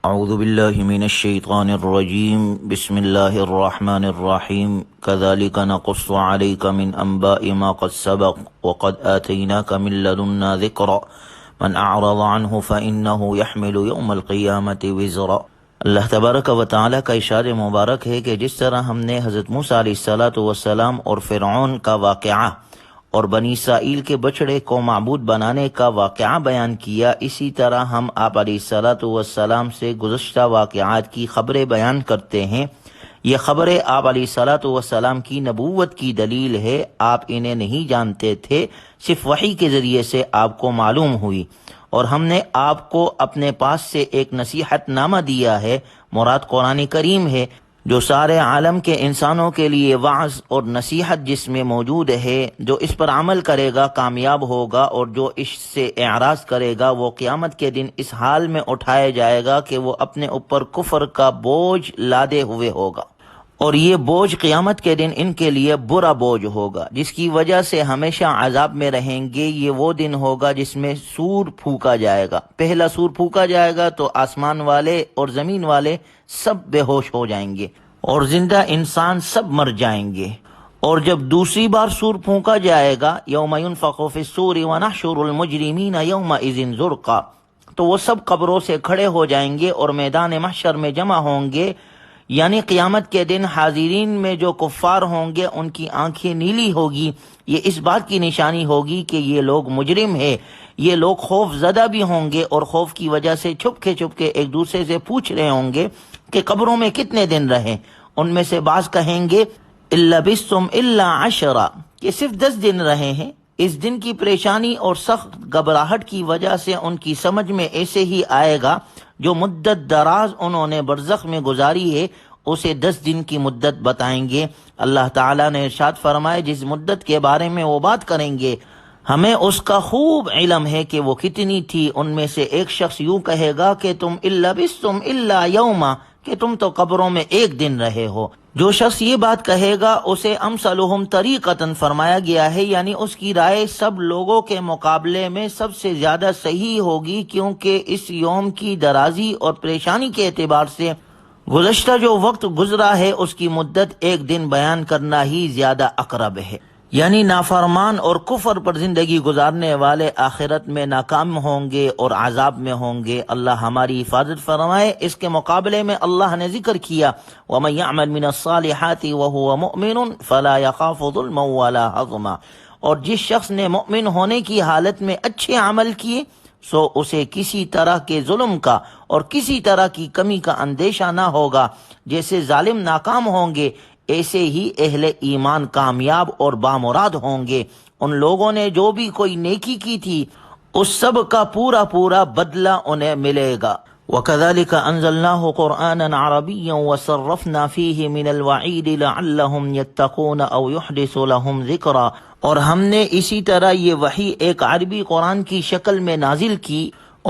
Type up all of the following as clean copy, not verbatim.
اعوذ باللہ من الشیطان الرجیم بسم اللہ الرحمن الرحیم کذالک نقص علیک من انباء ما قد سبق وقد آتیناک من لدنا ذکرا من اعرض عنہ فإنہ یحمل یوم القیامت وزرا۔ اللہ تبارک و تعالیٰ کا ارشاد مبارک ہے کہ جس طرح ہم نے حضرت موسیٰ علیہ السلام اور فرعون کا واقعہ اور بنی اسرائیل کے بچڑے کو معبود بنانے کا واقعہ بیان کیا، اسی طرح ہم آپ علیہ السلام سے گزشتہ واقعات کی خبریں بیان کرتے ہیں۔ یہ خبریں آپ علیہ السلام کی نبوت کی دلیل ہے، آپ انہیں نہیں جانتے تھے، صرف وحی کے ذریعے سے آپ کو معلوم ہوئی، اور ہم نے آپ کو اپنے پاس سے ایک نصیحت نامہ دیا ہے، مراد قرآن کریم ہے، جو سارے عالم کے انسانوں کے لیے وعظ اور نصیحت جس میں موجود ہے۔ جو اس پر عمل کرے گا کامیاب ہوگا، اور جو اس سے اعراض کرے گا وہ قیامت کے دن اس حال میں اٹھایا جائے گا کہ وہ اپنے اوپر کفر کا بوجھ لادے ہوئے ہوگا، اور یہ بوجھ قیامت کے دن ان کے لیے برا بوجھ ہوگا، جس کی وجہ سے ہمیشہ عذاب میں رہیں گے۔ یہ وہ دن ہوگا جس میں سور پھونکا جائے گا۔ پہلا سور پھونکا جائے گا تو آسمان والے اور زمین والے سب بے ہوش ہو جائیں گے، اور زندہ انسان سب مر جائیں گے۔ اور جب دوسری بار سور پھونکا جائے گا، یوم ینفخ فی الصور ونحشر المجرمین یومئذ زرقا، تو وہ سب قبروں سے کھڑے ہو جائیں گے اور میدان محشر میں جمع ہوں گے۔ یعنی قیامت کے دن حاضرین میں جو کفار ہوں گے ان کی آنکھیں نیلی ہوگی۔ یہ اس بات کی نشانی ہوگی کہ یہ لوگ مجرم ہیں۔ یہ لوگ خوف زدہ بھی ہوں گے، اور خوف کی وجہ سے چھپ کے ایک دوسرے سے پوچھ رہے ہوں گے کہ قبروں میں کتنے دن رہے۔ ان میں سے بعض کہیں گے الا بستم الا عشرا، کہ صرف 10 دن رہے ہیں۔ اس دن کی پریشانی اور سخت گھبراہٹ کی وجہ سے ان کی سمجھ میں ایسے ہی آئے گا جو مدت دراز انہوں نے برزخ میں گزاری ہے، اسے 10 دن کی مدت بتائیں گے۔ اللہ تعالیٰ نے ارشاد فرمایا جس مدت کے بارے میں وہ بات کریں گے ہمیں اس کا خوب علم ہے کہ وہ کتنی تھی۔ ان میں سے ایک شخص یوں کہے گا کہ تم الا بستم الا یوما، کہ تم تو قبروں میں 1 دن رہے ہو۔ جو شخص یہ بات کہے گا اسے امثلہم طریقتاً فرمایا گیا ہے، یعنی اس کی رائے سب لوگوں کے مقابلے میں سب سے زیادہ صحیح ہوگی، کیونکہ اس یوم کی درازی اور پریشانی کے اعتبار سے گزشتہ جو وقت گزرا ہے اس کی مدت 1 دن بیان کرنا ہی زیادہ اقرب ہے۔ یعنی نافرمان اور کفر پر زندگی گزارنے والے آخرت میں ناکام ہوں گے اور عذاب میں ہوں گے۔ اللہ ہماری حفاظت فرمائے۔ اس کے مقابلے میں اللہ نے ذکر کیا وَمَن يَعْمَلْ مِنَ الصَّالِحَاتِ وَهُوَ مُؤْمِنٌ فَلَا يَخَافُ ظُلْمًا وَلَا هَضْمًا، اور جس شخص نے مؤمن ہونے کی حالت میں اچھے عمل کیے سو اسے کسی طرح کے ظلم کا اور کسی طرح کی کمی کا اندیشہ نہ ہوگا۔ جیسے ظالم ناکام ہوں گے ایسے ہی اہل ایمان کامیاب اور بامراد ہوں گے۔ ان لوگوں نے جو بھی کوئی نیکی کی تھی اس سب کا پورا بدلہ انہیں ملے گا۔ وَكَذَلِكَ أَنزَلْنَاهُ قُرْآنًا عَرَبِيًّا وَصَرَّفْنَا فِيهِ مِنَ الْوَعِيدِ لَعَلَّهُمْ يَتَّقُونَ أَوْ يُحْدِثُ لَهُمْ ذِكْرًا، اور ہم نے اسی طرح یہ وحی ایک عربی قرآن کی شکل میں نازل کی،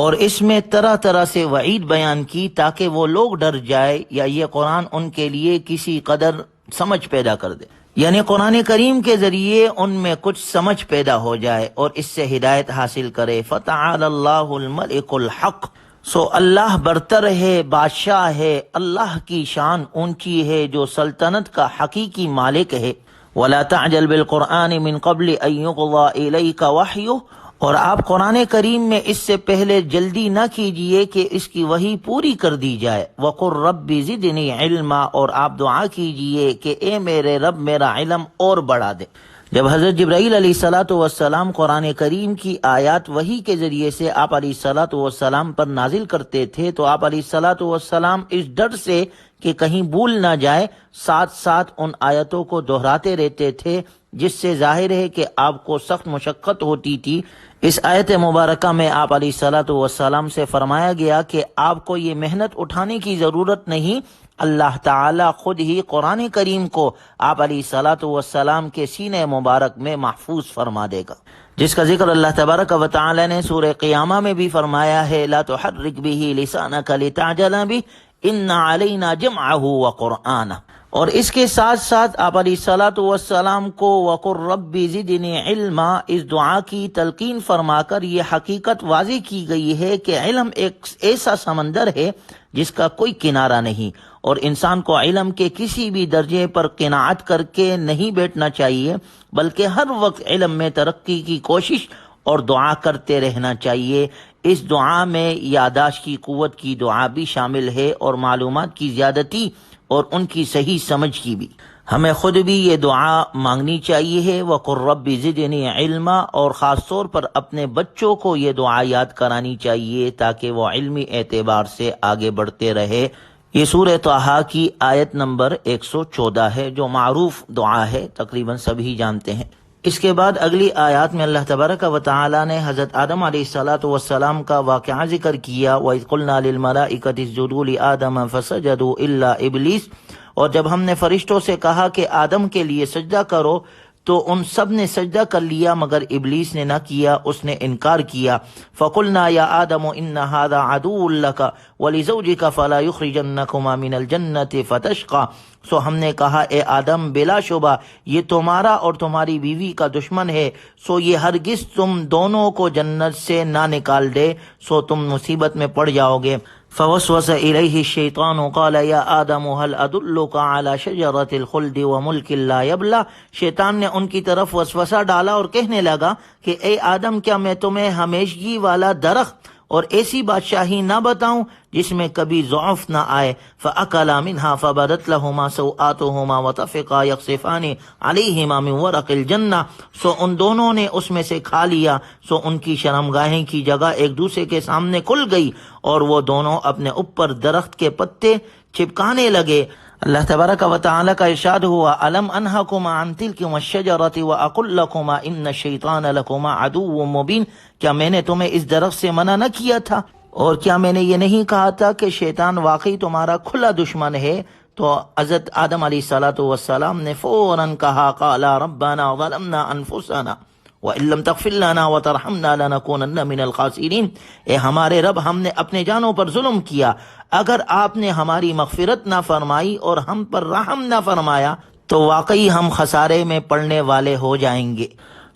اور اس میں طرح سے وعید بیان کی تاکہ وہ لوگ ڈر جائے، یا یہ قرآن ان کے لیے کسی قدر سمجھ پیدا کر دے، یعنی قرآن کریم کے ذریعے ان میں کچھ سمجھ پیدا ہو جائے اور اس سے ہدایت حاصل کرے۔ فَتَعَالَى اللَّهُ الْمَلِكُ الْحَقُّ، سو اللہ برتر ہے، بادشاہ ہے، اللہ کی شان اونچی ہے جو سلطنت کا حقیقی مالک ہے۔ وَلَا تَعْجَلْ بِالْقُرْآنِ مِن قَبْلِ أَن يُقْضَىٰ إِلَيْكَ وَحْيُهُ، اور آپ قرآن کریم میں اس سے پہلے جلدی نہ کیجئے کہ اس کی وحی پوری کر دی جائے۔ وَقُلْ رَبِّ زِدْنِي عِلْمًا، اور آپ دعا کیجئے کہ اے میرے رب میرا علم اور بڑھا دے۔ جب حضرت جبرائیل علیہ السلام قرآن کریم کی آیات وحی کے ذریعے سے آپ علیہ السلام پر نازل کرتے تھے تو آپ علیہ السلام اس ڈر سے کہ کہیں بھول نہ جائے ساتھ ان آیتوں کو دہراتے رہتے تھے، جس سے ظاہر ہے کہ آپ کو سخت مشقت ہوتی تھی۔ اس آیت مبارکہ میں آپ علیہ السلام سے فرمایا گیا کہ آپ کو یہ محنت اٹھانے کی ضرورت نہیں، اللہ تعالیٰ خود ہی قرآن کریم کو آپ علیہ السلام کے سینے مبارک میں محفوظ فرما دے گا، جس کا ذکر اللہ تبارک و تعالی نے سورہ قیامہ میں بھی فرمایا ہے لا تحرک به لسانک لتعجل به ان علینا جمعہ وقرآنہ۔ اور اس کے ساتھ ساتھ آپ علیہ الصلاۃ والسلام کو وقر رب زدنی علما اس دعا کی تلقین فرما کر یہ حقیقت واضح کی گئی ہے کہ علم ایک ایسا سمندر ہے جس کا کوئی کنارہ نہیں، اور انسان کو علم کے کسی بھی درجے پر قناعت کر کے نہیں بیٹھنا چاہیے، بلکہ ہر وقت علم میں ترقی کی کوشش اور دعا کرتے رہنا چاہیے۔ اس دعا میں یاداشت کی قوت کی دعا بھی شامل ہے اور معلومات کی زیادتی اور ان کی صحیح سمجھ کی بھی۔ ہمیں خود بھی یہ دعا مانگنی چاہیے وَقُلْ رَبِّ زِدْنِی عِلْمًا، اور خاص طور پر اپنے بچوں کو یہ دعا یاد کرانی چاہیے تاکہ وہ علمی اعتبار سے آگے بڑھتے رہے۔ یہ سورہ طٰہٰ کی آیت نمبر 114 ہے جو معروف دعا ہے، تقریباً سبھی جانتے ہیں۔ اس کے بعد اگلی آیات میں اللہ تبارک و تعالی نے حضرت آدم علیہ الصلاۃ والسلام کا واقعہ ذکر کیا، وَإِذْ قُلْنَا لِلْمَلَائِكَةِ اسْجُدُوا لِآدَمَ فَسَجَدُوا إِلَّا إِبْلِيسَ، اور جب ہم نے فرشتوں سے کہا کہ آدم کے لیے سجدہ کرو تو ان سب نے سجدہ کر لیا مگر ابلیس نے نہ کیا، اس نے انکار کیا۔ فَقُلْنَا يَا آدَمُ إِنَّ هَذَا عَدُوٌّ لَكَ وَلِزَوْجِكَ فَلَا يُخْرِجَنَّكُمَا مِنَ الْجَنَّةِ فَتَشْقَىٰ، سو ہم نے کہا اے آدم بلا شبہ یہ تمہارا اور تمہاری بیوی کا دشمن ہے، سو یہ ہرگز تم دونوں کو جنت سے نہ نکال دے، سو تم مصیبت میں پڑ جاؤ گے۔ فوسوس الیہ الشیطان قال یا آدم هل ادلک علی شجرۃ الخلد وملک لا یبلی، شیطان نے ان کی طرف وسوسہ ڈالا اور کہنے لگا کہ اے آدم کیا میں تمہیں ہمیشگی والا درخت اور ایسی بادشاہی نہ بتاؤں جس میں کبھی ضعف نہ آئے۔ فأکلا منها فبدت لهما سوآتهما وطفقا یخصفان علیہما من ورق الجنہ، سو ان دونوں نے اس میں سے کھا لیا، سو ان کی شرمگاہیں کی جگہ ایک دوسرے کے سامنے کھل گئی اور وہ دونوں اپنے اوپر درخت کے پتے چپکانے لگے۔ اللہ تبارک و تعالی کا ارشاد ہوا الم انہاکما عن تلکما الشجرۃ واقل لکما ان الشیطان لکما عدو مبین، کیا میں نے تمہیں اس درخت سے منع نہ کیا تھا، اور کیا میں نے یہ نہیں کہا تھا کہ شیطان واقعی تمہارا کھلا دشمن ہے؟ تو حضرت آدم علیہ الصلاۃ والسلام نے فوراً کہا قال ربنا ظلمنا انفسنا وَإِن لَّمْ تَغْفِرْ لَنَا وَتَرْحَمْنَا لَنَكُونَنَّ مِنَ الْخَاسِرِينَ، اے ہمارے رب ہم نے اپنے جانوں پر ظلم کیا، اگر آپ نے ہماری مغفرت نہ فرمائی اور ہم پر رحم نہ فرمایا تو واقعی ہم خسارے میں پڑنے والے ہو جائیں گے۔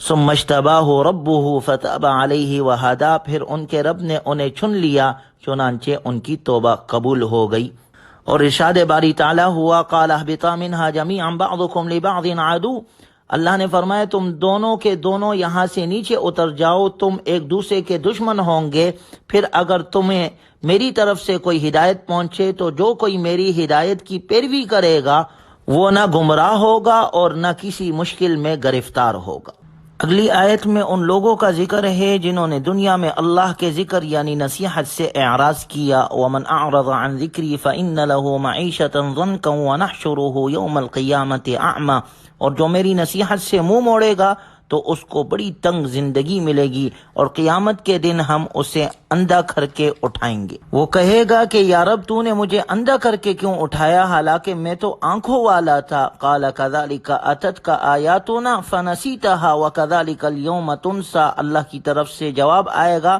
ثم اجتباہ ربہ فتاب علیہ وہدی، پھر ان کے رب نے انہیں چن لیا چنانچہ ان کی توبہ قبول ہو گئی۔ اور ارشاد باری تعالیٰ ہوا قال اہبطا منہا جمیعا بعضکم لبعض عدو، اللہ نے فرمایا تم دونوں کے دونوں یہاں سے نیچے اتر جاؤ، تم ایک دوسرے کے دشمن ہوں گے، پھر اگر تمہیں میری طرف سے کوئی ہدایت پہنچے تو جو کوئی میری ہدایت کی پیروی کرے گا وہ نہ گمراہ ہوگا اور نہ کسی مشکل میں گرفتار ہوگا۔ اگلی آیت میں ان لوگوں کا ذکر ہے جنہوں نے دنیا میں اللہ کے ذکر یعنی نصیحت سے اعراض کیا، وَمَنْ أَعْرَضَ عَنْ ذِكْرِي فَإِنَّ لَهُ مَعِيشَةً ضَنْكًا وَنَحْشُرُهُ يَوْمَ الْقِيَامَةِ أَعْمَى، اور جو میری نصیحت سے منہ موڑے گا تو اس کو بڑی تنگ زندگی ملے گی اور قیامت کے دن ہم اسے اندھا کر کے اٹھائیں گے۔ وہ کہے گا کہ یا رب تو نے مجھے اندھا کر کے کیوں اٹھایا حالانکہ میں تو آنکھوں والا تھا۔ قال كذلك اتتك آیاتنا فنسیتها وكذلك اليوم تنسى، اللہ کی طرف سے جواب آئے گا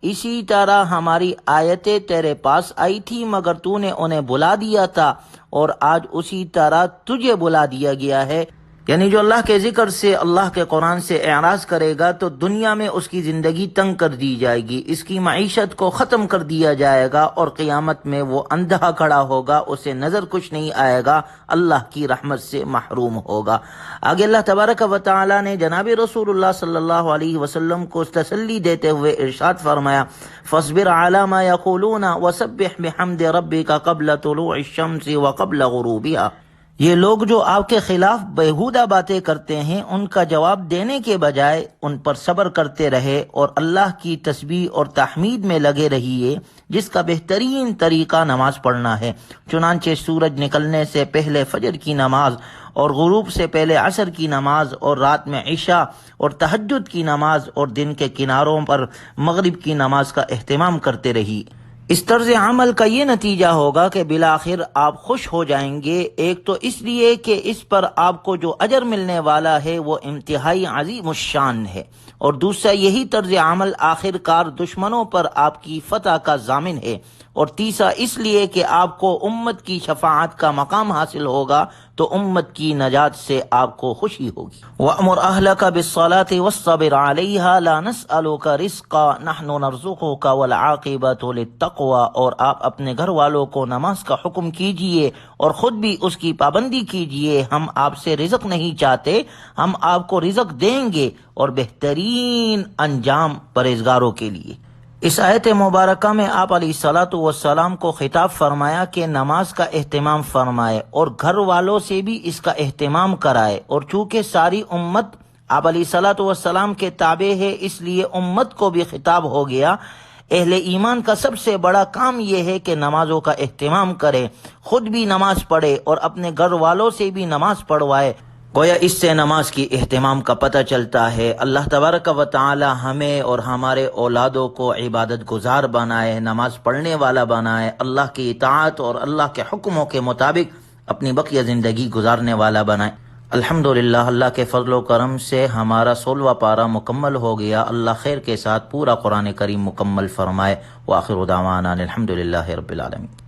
اسی طرح ہماری آیتیں تیرے پاس آئی تھی مگر تو نے انہیں بلا دیا تھا اور آج اسی طرح تجھے بلا دیا گیا ہے۔ یعنی جو اللہ کے ذکر سے اللہ کے قرآن سے اعراض کرے گا تو دنیا میں اس کی زندگی تنگ کر دی جائے گی، اس کی معیشت کو ختم کر دیا جائے گا اور قیامت میں وہ اندھا کھڑا ہوگا، اسے نظر کچھ نہیں آئے گا، اللہ کی رحمت سے محروم ہوگا۔ آگے اللہ تبارک و تعالی نے جناب رسول اللہ صلی اللہ علیہ وسلم کو تسلی دیتے ہوئے ارشاد فرمایا فاصبر علی ما یقولون وسبح بحمد ربک قبل طلوع الشمس وقبل غروبها، یہ لوگ جو آپ کے خلاف بیہودہ باتیں کرتے ہیں ان کا جواب دینے کے بجائے ان پر صبر کرتے رہے اور اللہ کی تسبیح اور تحمید میں لگے رہیے، جس کا بہترین طریقہ نماز پڑھنا ہے۔ چنانچہ سورج نکلنے سے پہلے فجر کی نماز اور غروب سے پہلے عصر کی نماز اور رات میں عشاء اور تہجد کی نماز اور دن کے کناروں پر مغرب کی نماز کا اہتمام کرتے رہیے۔ اس طرز عمل کا یہ نتیجہ ہوگا کہ بالآخر آپ خوش ہو جائیں گے، ایک تو اس لیے کہ اس پر آپ کو جو اجر ملنے والا ہے وہ انتہائی عظیم الشان ہے، اور دوسرا یہی طرز عمل آخر کار دشمنوں پر آپ کی فتح کا ضامن ہے، اور تیسرا اس لیے کہ آپ کو امت کی شفاعت کا مقام حاصل ہوگا تو امت کی نجات سے آپ کو خوشی ہوگی۔ وَأْمُرْ أَهْلَكَ بِالصَّلَاةِ وَاصْطَبِرْ عَلَيْهَا لَا نَسْأَلُكَ رِزْقًا نَحْنُ نَرْزُقُكَ وَالْعَاقِبَةُ لِلتَّقْوَىٰ، اور آپ اپنے گھر والوں کو نماز کا حکم کیجئے اور خود بھی اس کی پابندی کیجئے، ہم آپ سے رزق نہیں چاہتے، ہم آپ کو رزق دیں گے اور بہترین انجام پرہیزگاروں کے لیے۔ اس آیت مبارکہ میں آپ علیہ الصلاۃ والسلام کو خطاب فرمایا کہ نماز کا اہتمام فرمائے اور گھر والوں سے بھی اس کا اہتمام کرائے، اور چونکہ ساری امت آپ علیہ الصلاۃ والسلام کے تابع ہے اس لیے امت کو بھی خطاب ہو گیا۔ اہل ایمان کا سب سے بڑا کام یہ ہے کہ نمازوں کا اہتمام کرے، خود بھی نماز پڑھے اور اپنے گھر والوں سے بھی نماز پڑھوائے۔ گویا اس سے نماز کی اہتمام کا پتہ چلتا ہے۔ اللہ تبارک و تعالی ہمیں اور ہمارے اولادوں کو عبادت گزار بنائے، نماز پڑھنے والا بنائے، اللہ کی اطاعت اور اللہ کے حکموں کے مطابق اپنی بقیہ زندگی گزارنے والا بنائے۔ الحمدللہ، اللہ کے فضل و کرم سے ہمارا 16واں پارہ مکمل ہو گیا۔ اللہ خیر کے ساتھ پورا قرآن کریم مکمل فرمائے۔ وآخر دعوانا الحمدللہ رب العالمین۔